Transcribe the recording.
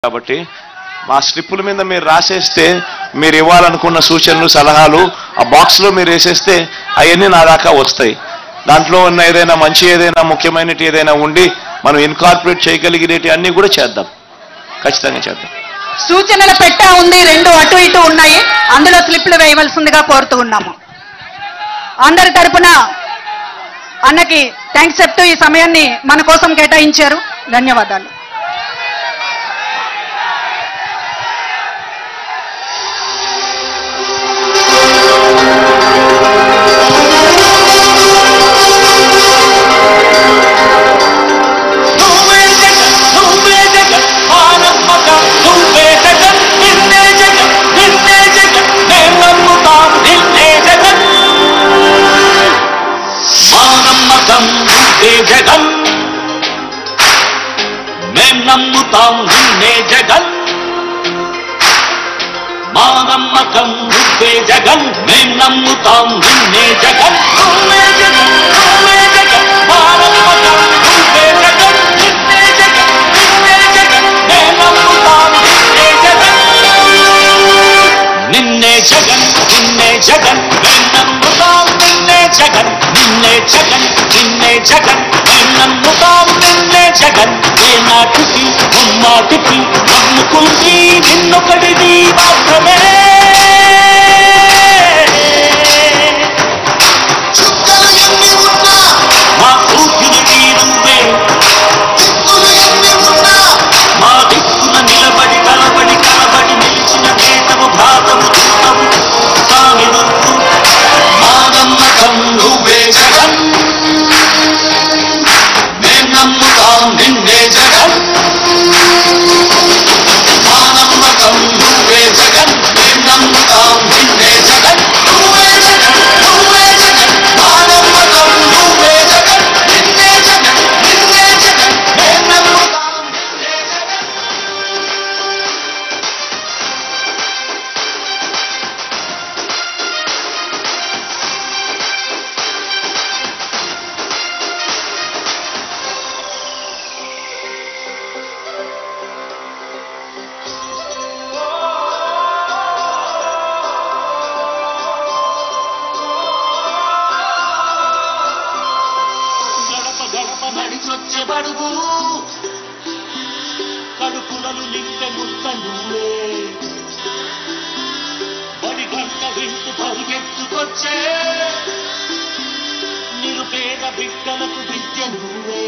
కాబట్టి మా స్లిప్పుల మీద మీరు రాసేస్తే మీరు ఇవ్వాలనుకున్న సూచనలు సలహాలు ఆ బాక్స్లో మీరు వేసేస్తే అవన్నీ నా దాకా వస్తాయి. దాంట్లో ఉన్న ఏదైనా మంచి ఏదైనా ముఖ్యమైనటి ఏదైనా ఉండి మనం ఇన్కార్పొరేట్ చేయగలిగినవి అన్నీ కూడా చేద్దాం, ఖచ్చితంగా చేద్దాం. సూచనల పెట్ట ఉంది, రెండు అటు ఇటు ఉన్నాయి, అందులో స్లిప్లు వేయవలసిందిగా కోరుతూ ఉన్నాము. అందరి తరపున అన్నకి థ్యాంక్స్ చెప్తూ ఈ సమయాన్ని మన కోసం కేటాయించారు. ధన్యవాదాలు. జగన్ మేం నమ్ముతాం నిన్నే జగన్, మా నమ్మకం నువ్వే జగన్, మేం నమ్ముతాం నిన్నే జగన్, నువ్వే జగన్, నువ్వే జగన్, మా నమ్మకం నువ్వే జగన్, నిన్నే జగన్, నిన్నే జగన్, మేం నమ్ముతాం నిన్నే జగన్, నిన్నే జగన్, నిన్నే జగన్, మేం నమ్ముతాం నిన్నే జగన్, నిన్నే జగన్, నిన్నే జగన్, మేం నమ్ముతాం నిన్నే జగన్, ఏ నాటికి ముమ్మాటికి నమ్ముకుంది నిన్నొకటిది మాత్రమే. మా ఊపిరికి నువ్వే, మా దిక్కున నిలబడి కలబడి కలబడి నిలిచిన నేతము భాగము చూడవు స్వామి నువ్వు, మా నమ్మకం నువ్వే జగన్, మేం నమ్ముతాం నిన్నే జగన్, మా నమ్మకం నువ్వే జగన్, మేం నమ్ముతాం నిన్నే జగన్, నువ్వే జగన్, నువ్వే జగన్, మా నమ్మకం నువ్వే జగన్, నిన్నే జగన్, నిన్నే జగన్, మేం నమ్ముతాం నిన్నే జగన్. గడప గడప నడిచొచ్చే బడుగు, కడుపులను నింపె ముద్ద నువ్వే, బడి గంట వింటూ పరిగెత్తుకొచ్చే నిరుపేద బిడ్డలకు విద్య నువ్వే.